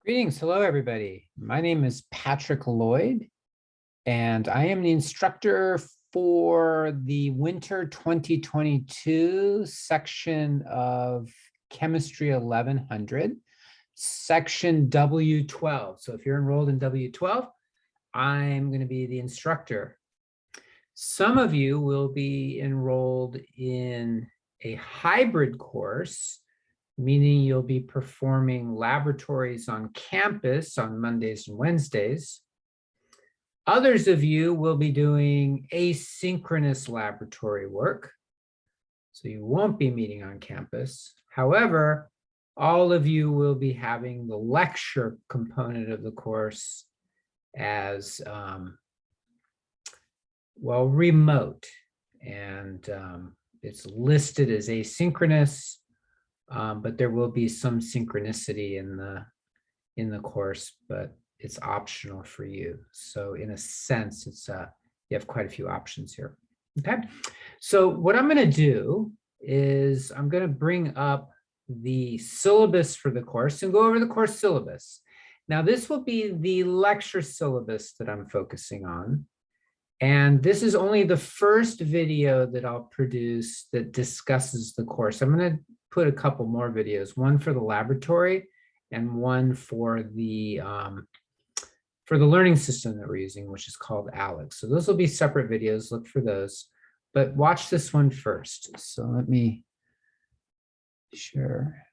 Greetings. Hello, everybody. My name is Patrick Lloyd, and I am the instructor for the winter 2022 section of Chemistry 1100, section W12. So if you're enrolled in W12, I'm going to be the instructor. Some of you will be enrolled in a hybrid course, meaning you'll be performing laboratories on campus on Mondays and Wednesdays. Others of you will be doing asynchronous laboratory work, so you won't be meeting on campus. However, all of you will be having the lecture component of the course as remote, and it's listed as asynchronous. But there will be some synchronicity in the course, but it's optional for you. So in a sense, it's you have quite a few options here. Okay, so what I'm going to do is I'm going to bring up the syllabus for the course and go over the course syllabus. Now, this will be the lecture syllabus that I'm focusing on. And this is only the first video that I'll produce that discusses the course. I'm going to put a couple more videos, one for the laboratory and one for the learning system that we're using, which is called Alex. So those will be separate videos. Look for those, but watch this one first. So let me share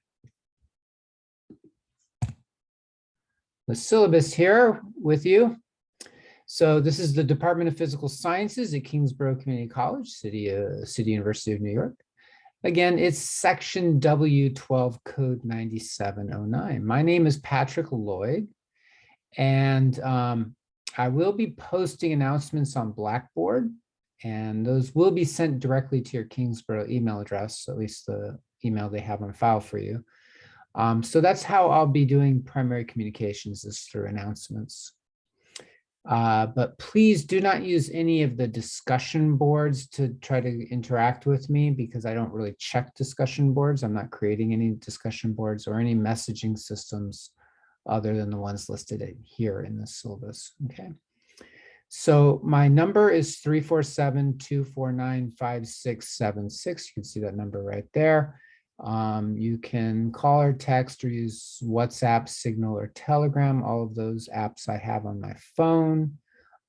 the syllabus here with you. So this is the Department of Physical Sciences at Kingsborough Community College, City University of New York. Again, it's section W12, code 9709. My name is Patrick Lloyd, and I will be posting announcements on Blackboard, and those will be sent directly to your Kingsborough email address, at least the email they have on file for you. So that's how I'll be doing primary communications, is through announcements. But please do not use any of the discussion boards to try to interact with me, because I don't really check discussion boards. I'm not creating any discussion boards or any messaging systems other than the ones listed here in the syllabus. Okay. So my number is 347-249-5676. You can see that number right there. You can call or text or use WhatsApp, Signal, or Telegram. All of those apps I have on my phone.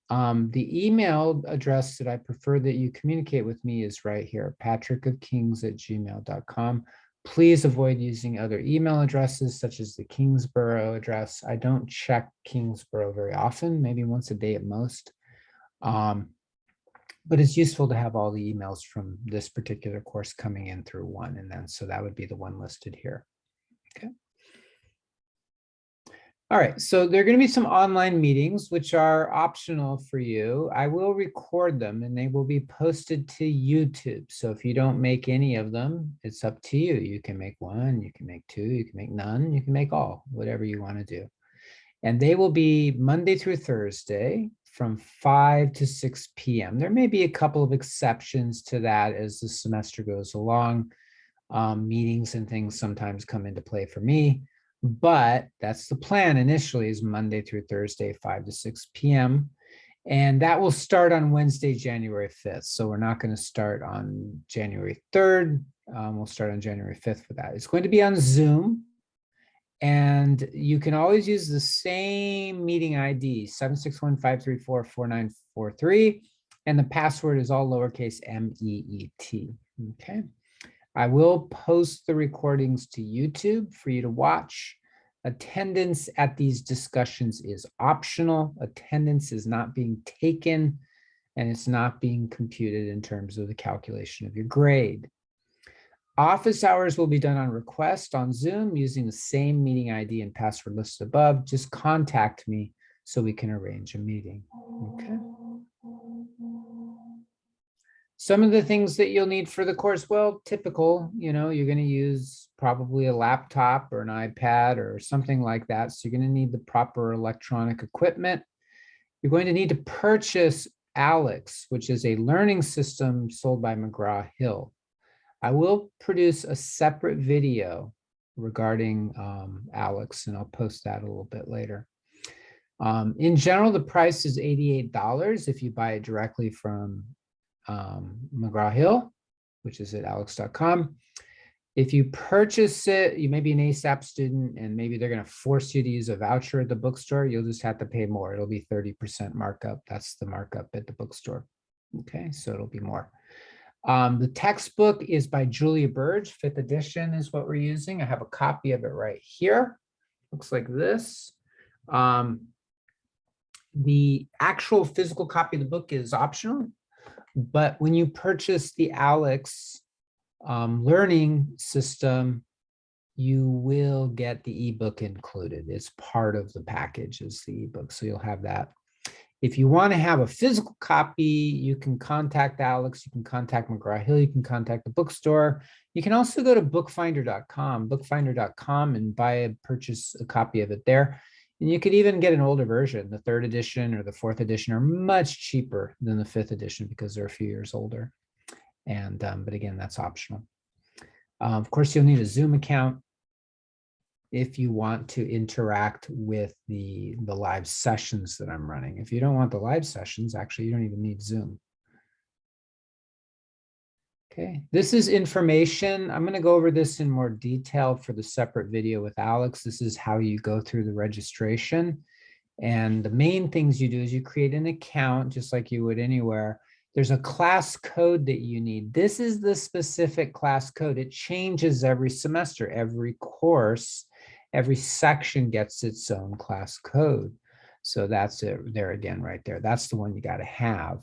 The email address that I prefer that you communicate with me is right here, patrickofkings@gmail.com. Please avoid using other email addresses such as the Kingsborough address. I don't check Kingsborough very often, maybe once a day at most. But it's useful to have all the emails from this particular course coming in through one, and then so that would be the one listed here. Okay. All right, so there are going to be some online meetings which are optional for you. I will record them and they will be posted to YouTube. So if you don't make any of them, it's up to you. You can make one, you can make two, you can make none, you can make all, whatever you want to do. And they will be Monday through Thursday from 5 to 6 p.m. There may be a couple of exceptions to that as the semester goes along. Meetings and things sometimes come into play for me, but that's the plan initially, is Monday through Thursday, 5 to 6 p.m. And that will start on Wednesday, January 5th. So we're not going to start on January 3rd. We'll start on January 5th for that. It's going to be on Zoom. And you can always use the same meeting ID, 761-534-4943. And the password is all lowercase MEET. Okay. I will post the recordings to YouTube for you to watch. Attendance at these discussions is optional. Attendance is not being taken, and it's not being computed in terms of the calculation of your grade. Office hours will be done on request on Zoom using the same meeting ID and password listed above. Just contact me so we can arrange a meeting. Okay. Some of the things that you'll need for the course, well, typical, you're going to use probably a laptop or an iPad or something like that. So you're going to need the proper electronic equipment. You're going to need to purchase Alex, which is a learning system sold by McGraw-Hill. I will produce a separate video regarding Alex, and I'll post that a little bit later. In general, the price is $88 if you buy it directly from McGraw-Hill, which is at alex.com. If you purchase it, you may be an ASAP student and maybe they're going to force you to use a voucher at the bookstore. You'll just have to pay more. It'll be 30% markup. That's the markup at the bookstore. Okay, so it'll be more. The textbook is by Julia Burge. 5th edition is what we're using. I have a copy of it right here. Looks like this. The actual physical copy of the book is optional, but when you purchase the Alex learning system, you will get the ebook included. It's part of the package is the ebook, so you'll have that. If you want to have a physical copy, you can contact Alex, you can contact McGraw-Hill, you can contact the bookstore. You can also go to bookfinder.com and purchase a copy of it there. And you could even get an older version. The 3rd edition or the 4th edition are much cheaper than the 5th edition because they're a few years older. And but again, that's optional. Of course, you'll need a Zoom account if you want to interact with the live sessions that I'm running. If you don't want the live sessions, actually, you don't even need Zoom. Okay, this is information. I'm going to go over this in more detail for the separate video with Alex. This is how you go through the registration. And the main things you do is you create an account just like you would anywhere. There's a class code that you need. This is the specific class code. It changes every semester, every course, every section gets its own class code. So that's it there again, right there. That's the one you got to have.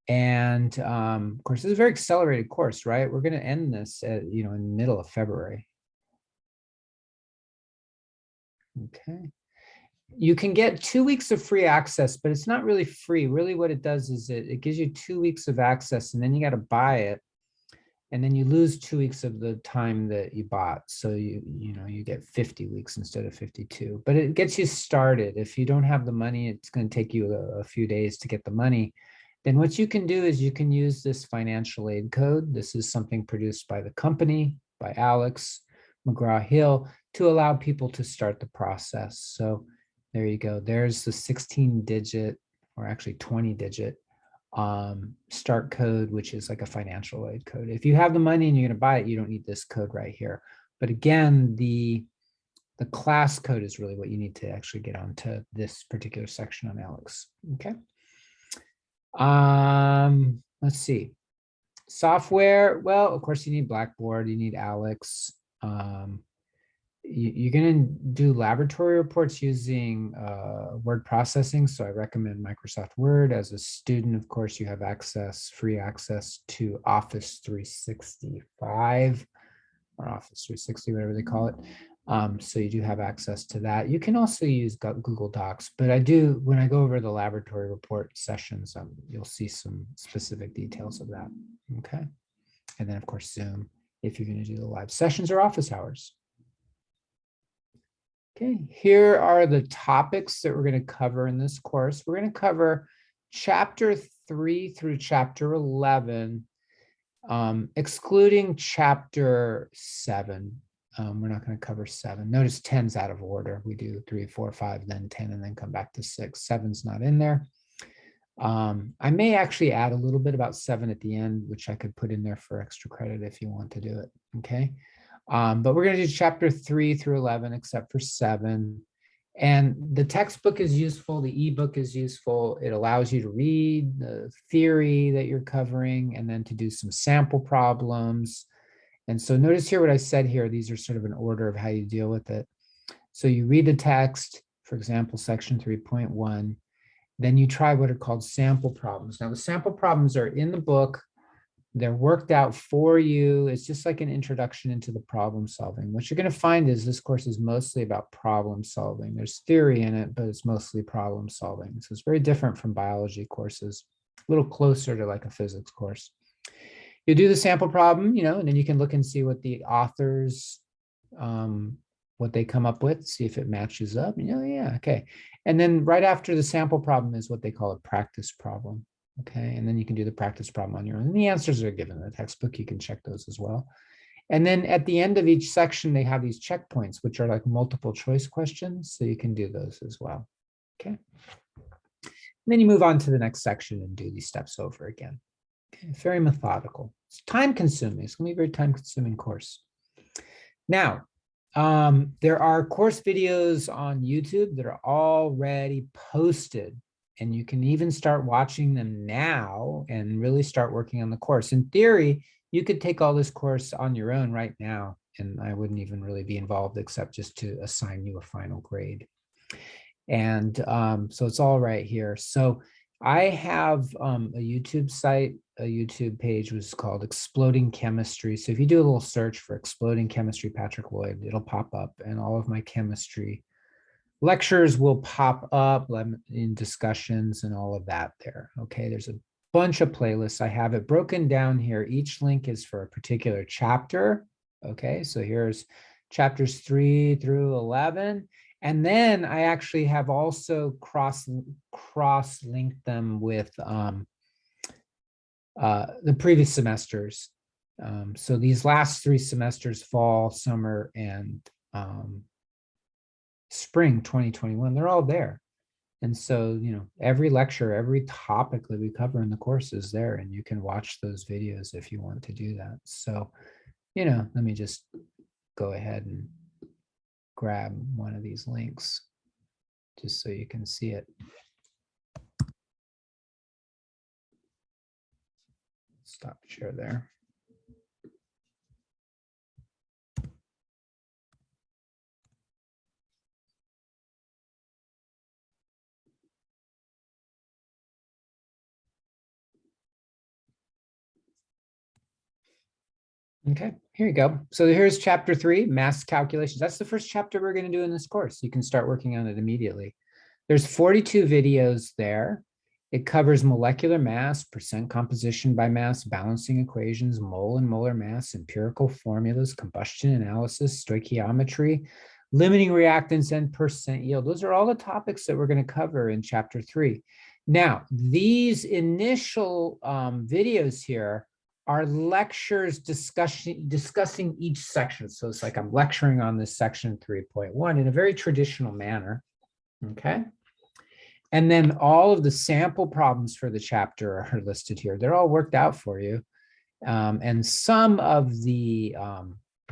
And of course, this is a very accelerated course, right? We're going to end this at, in the middle of February. Okay. You can get 2 weeks of free access, but it's not really free. Really what it does is it gives you 2 weeks of access, and then you got to buy it. And then you lose 2 weeks of the time that you bought. So you get 50 weeks instead of 52, but it gets you started. If you don't have the money, it's going to take you a few days to get the money. Then what you can do is you can use this financial aid code. This is something produced by the company, by Alex McGraw-Hill, to allow people to start the process. So there you go. There's the 16-digit, or actually 20-digit start code, which is like a financial aid code. If you have the money and you're going to buy it, you don't need this code right here. But again, the class code is really what you need to actually get onto this particular section on Alex. Okay. Let's see. Software. Well, of course, you need Blackboard. You need Alex. You're going to do laboratory reports using word processing. So I recommend Microsoft Word. As a student, of course, you have free access to Office 365 or Office 360, whatever they call it. So you do have access to that. You can also use Google Docs, but when I go over the laboratory report sessions, you'll see some specific details of that. Okay. And then of course, Zoom, if you're going to do the live sessions or office hours. Okay, here are the topics that we're going to cover in this course. We're going to cover chapter 3 through chapter 11, excluding chapter 7. We're not going to cover 7. Notice 10's out of order. We do 3, 4, 5, then 10, and then come back to 6. 7's not in there. I may actually add a little bit about 7 at the end, which I could put in there for extra credit if you want to do it. Okay. But we're going to do chapter 3 through 11, except for 7. And the textbook is useful. The ebook is useful. It allows you to read the theory that you're covering and then to do some sample problems. And so notice here what I said here. These are sort of an order of how you deal with it. So you read the text, for example, section 3.1. Then you try what are called sample problems. Now, the sample problems are in the book. They're worked out for you. It's just like an introduction into the problem solving. What you're going to find is this course is mostly about problem solving. There's theory in it, but it's mostly problem solving. So it's very different from biology courses, a little closer to like a physics course. You do the sample problem, and then you can look and see what the authors, what they come up with, see if it matches up. Yeah, okay. And then right after the sample problem is what they call a practice problem. Okay, and then you can do the practice problem on your own. And the answers are given in the textbook. You can check those as well. And then at the end of each section, they have these checkpoints, which are like multiple choice questions. So you can do those as well. Okay. And then you move on to the next section and do these steps over again. Okay. Very methodical. It's time consuming. It's going to be a very time consuming course. Now, there are course videos on YouTube that are already posted, and you can even start watching them now and really start working on the course. In theory, you could take all this course on your own right now, and I wouldn't even really be involved except just to assign you a final grade. And so it's all right here. So I have a YouTube site, a YouTube page was called Exploding Chemistry. So if you do a little search for Exploding Chemistry Patrick Lloyd, it'll pop up, and all of my chemistry lectures will pop up in discussions and all of that there. Okay, there's a bunch of playlists. I have it broken down here. Each link is for a particular chapter. Okay, so here's chapters 3 through 11. And then I actually have also cross-linked them with the previous semesters. So these last 3 semesters, fall, summer, and spring 2021, they're all there. And so, you know, every lecture, every topic that we cover in the course is there, and you can watch those videos if you want to do that. So, you know, let me just go ahead and grab one of these links just so you can see it. Stop share there. Okay, here you go. So here's chapter 3, mass calculations. That's the first chapter we're going to do in this course. You can start working on it immediately. There's 42 videos there. It covers molecular mass, percent composition by mass, balancing equations, mole and molar mass, empirical formulas, combustion analysis, stoichiometry, limiting reactants, and percent yield. Those are all the topics that we're going to cover in chapter 3. Now, these initial videos here are lectures discussing each section. So it's like I'm lecturing on this section 3.1 in a very traditional manner. Okay. And then all of the sample problems for the chapter are listed here. They're all worked out for you. And some of the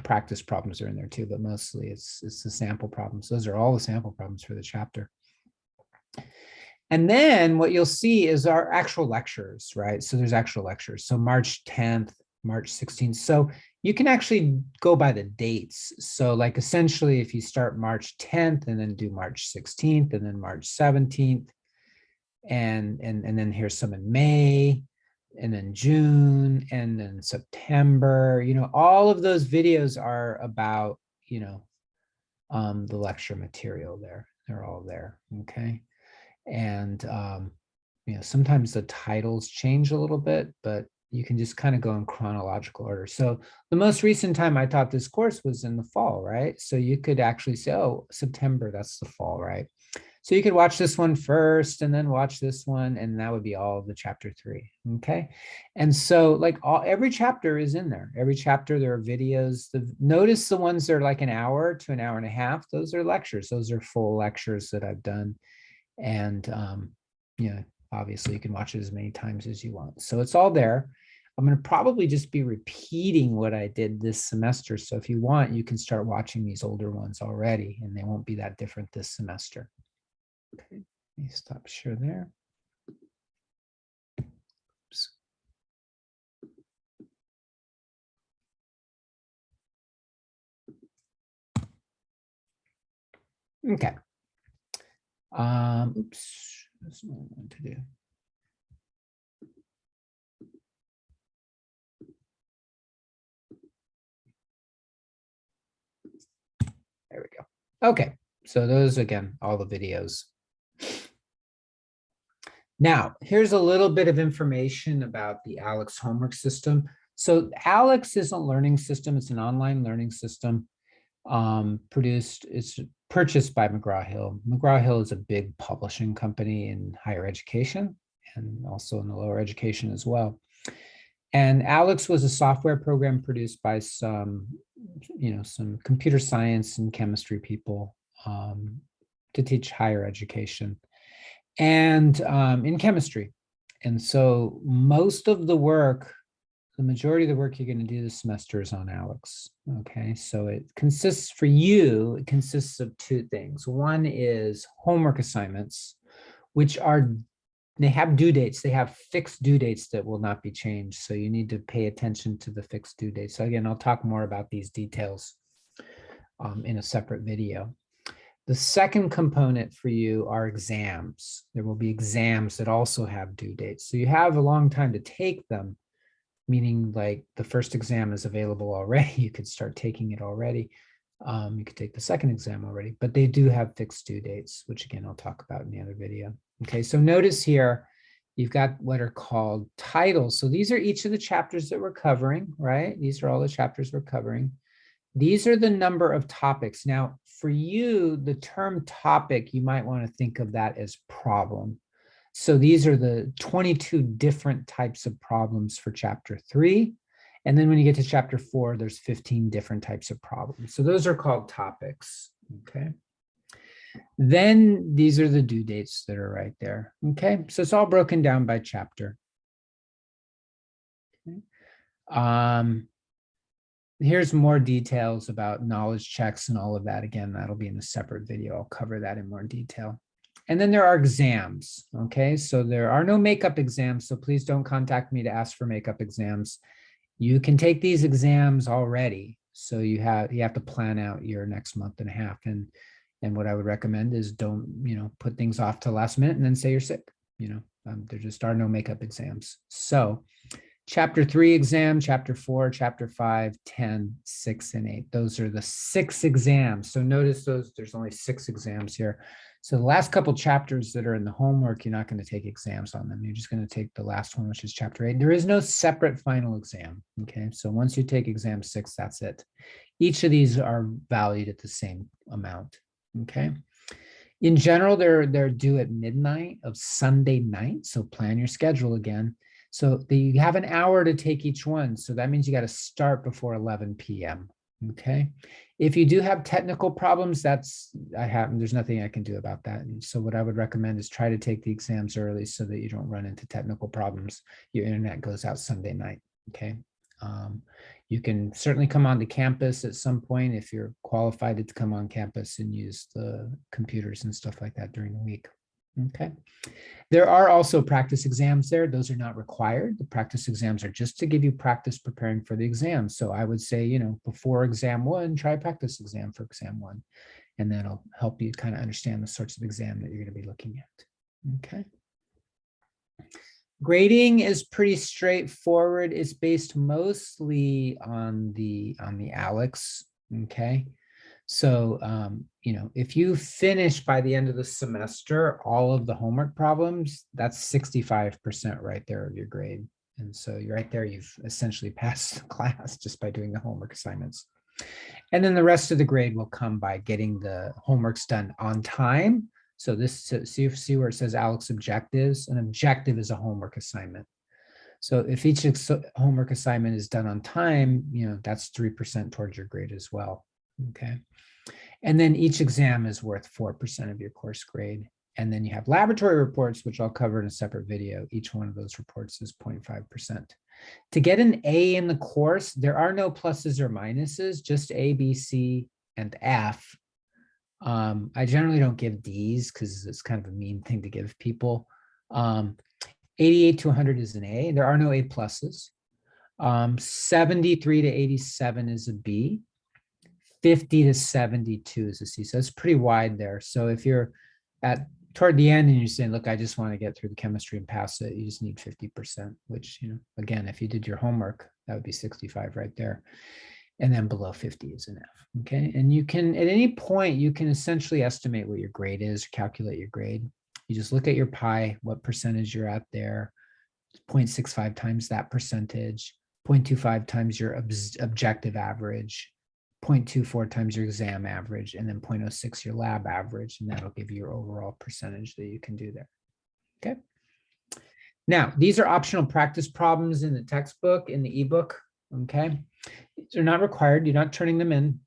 practice problems are in there too, but mostly it's the sample problems. Those are all the sample problems for the chapter. And then what you'll see is our actual lectures, right? So there's actual lectures. So March 10th, March 16th. So you can actually go by the dates. So like essentially if you start March 10th and then do March 16th and then March 17th, and then here's some in May, and then June, and then September, you know, all of those videos are about, you know, the lecture material there. They're all there, okay? And, you know, sometimes the titles change a little bit, but you can just kind of go in chronological order. So the most recent time I taught this course was in the fall, right? So you could actually say, oh, September, that's the fall, right? So you could watch this one first and then watch this one, and that would be all of the chapter 3, okay? And so like every chapter is in there. Every chapter, there are videos. Notice the ones that are like an hour to an hour and a half. Those are lectures. Those are full lectures that I've done. And, you know, obviously you can watch it as many times as you want. So it's all there. I'm going to probably just be repeating what I did this semester. So if you want, you can start watching these older ones already, and they won't be that different this semester. Okay, let me stop share there. Oops. Okay. Oops, that's not what I want to do. There we go. Okay, so those again, all the videos. Now, here's a little bit of information about the ALEX homework system. So ALEX is a learning system. It's an online learning system it's purchased by McGraw-Hill. McGraw-Hill is a big publishing company in higher education and also in the lower education as well. And ALEX was a software program produced by some computer science and chemistry people to teach higher education and in chemistry. And so most of the work, the majority of the work you're going to do this semester is on ALEX. Okay, so it consists of two things. One is homework assignments, which they have due dates. They have fixed due dates that will not be changed. So you need to pay attention to the fixed due dates. So again, I'll talk more about these details in a separate video. The second component for you are exams. There will be exams that also have due dates. So you have a long time to take them, meaning like the first exam is available already. You could start taking it already. You could take the second exam already, but they do have fixed due dates, which again, I'll talk about in the other video. Okay, so notice here, you've got what are called titles. So these are each of the chapters that we're covering, right? These are all the chapters we're covering. These are the number of topics. Now, for you, the term topic, you might want to think of that as problem. So these are the 22 different types of problems for chapter 3. And then when you get to chapter 4, there's 15 different types of problems. So those are called topics, okay? Then these are the due dates that are right there, okay? So it's all broken down by chapter. Okay. Here's more details about knowledge checks and all of that. Again, that'll be in a separate video. I'll cover that in more detail. And then there are exams, okay? So there are no makeup exams, so please don't contact me to ask for makeup exams. You can take these exams already. So you have to plan out your next month and a half. And what I would recommend is don't, put things off to last minute and then say you're sick. There just are no makeup exams. So chapter 3 exam, chapter 4, chapter 5, 10, 6, and 8. Those are the 6 exams. So notice there's only 6 exams here. So the last couple chapters that are in the homework, you're not going to take exams on them. You're just going to take the last one, which is chapter 8. There is no separate final exam. Okay, so once you take exam 6, that's it. Each of these are valued at the same amount. Okay. In general, they're due at midnight of Sunday night. So plan your schedule again. So you have an hour to take each one. So that means you got to start before 11 p.m. Okay. If you do have technical problems, there's nothing I can do about that. And so what I would recommend is try to take the exams early so that you don't run into technical problems. Your internet goes out Sunday night. Okay. You can certainly come onto campus at some point if you're qualified to come on campus and use the computers and stuff like that during the week. Okay. There are also practice exams there. Those are not required. The practice exams are just to give you practice preparing for the exam. So I would say, before exam 1, try a practice exam for exam 1, and that'll help you kind of understand the sorts of exam that you're going to be looking at. Okay. Grading is pretty straightforward. It's based mostly on the ALEX. Okay. So, if you finish by the end of the semester, all of the homework problems, that's 65% right there of your grade. And so you're right there, you've essentially passed the class just by doing the homework assignments. And then the rest of the grade will come by getting the homeworks done on time. So see where it says ALEX objectives. An objective is a homework assignment. So if each homework assignment is done on time, that's 3% towards your grade as well. Okay. And then each exam is worth 4% of your course grade. And then you have laboratory reports, which I'll cover in a separate video. Each one of those reports is 0.5%. To get an A in the course, there are no pluses or minuses, just A, B, C, and F. I generally don't give D's because it's kind of a mean thing to give people. 88 to 100 is an A. There are no A pluses. 73 to 87 is a B. 50 to 72 is a C. So it's pretty wide there. So if you're toward the end and you're saying, look, I just want to get through the chemistry and pass it, you just need 50%, which, again, if you did your homework, that would be 65 right there. And then below 50 is an F. Okay. And you can, at any point, you can essentially estimate what your grade is, or calculate your grade. You just look at your pi, what percentage you're at there, 0.65 times that percentage, 0.25 times your objective average, 0.24 times your exam average, and then 0.06 your lab average, and that'll give you your overall percentage that you can do there. Okay. Now, these are optional practice problems in the textbook, in the ebook, okay? They're not required, you're not turning them in,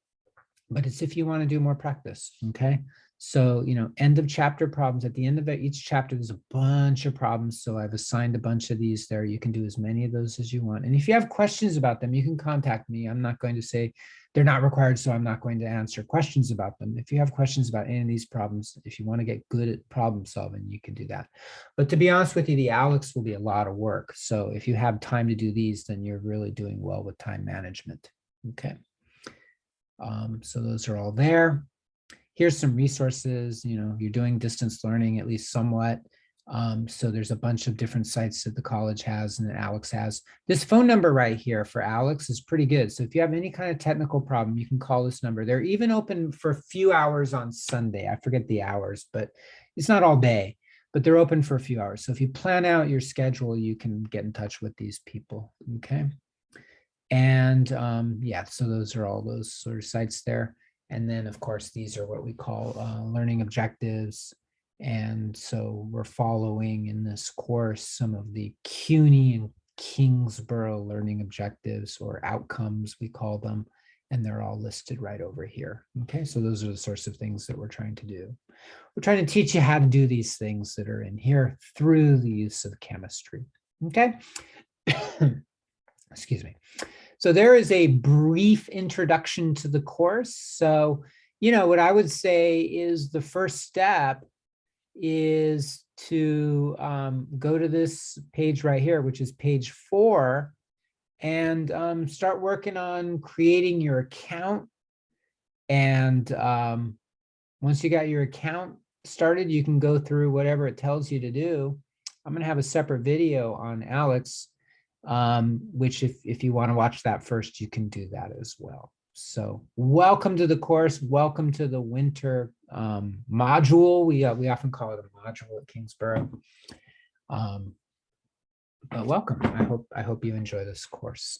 but it's if you want to do more practice, okay? So, end of chapter problems. At the end of each chapter, there's a bunch of problems. So I've assigned a bunch of these there. You can do as many of those as you want. And if you have questions about them, you can contact me. I'm not going to say they're not required, so I'm not going to answer questions about them. If you have questions about any of these problems, if you want to get good at problem solving, you can do that. But to be honest with you, the ALEKS will be a lot of work. So if you have time to do these, then you're really doing well with time management, okay? So those are all there. Here's some resources, you're doing distance learning at least somewhat. So there's a bunch of different sites that the college has and that ALEKS has. This phone number right here for ALEKS is pretty good. So if you have any kind of technical problem, you can call this number. They're even open for a few hours on Sunday. I forget the hours, but it's not all day, but they're open for a few hours. So if you plan out your schedule, you can get in touch with these people, okay? And yeah, so those are all those sort of sites there. And then, of course, these are what we call learning objectives. And so we're following in this course some of the CUNY and Kingsborough learning objectives, or outcomes, we call them. And they're all listed right over here. Okay, so those are the sorts of things that we're trying to do. We're trying to teach you how to do these things that are in here through the use of chemistry. Okay. Excuse me. So there is a brief introduction to the course. So, what I would say is the first step is to go to this page right here, which is page 4, and start working on creating your account. And once you got your account started, you can go through whatever it tells you to do. I'm going to have a separate video on ALEKS, which if you want to watch that first, you can do that as well. So welcome to the course. Welcome to the winter module. We often call it a module at Kingsborough. But welcome. I hope you enjoy this course.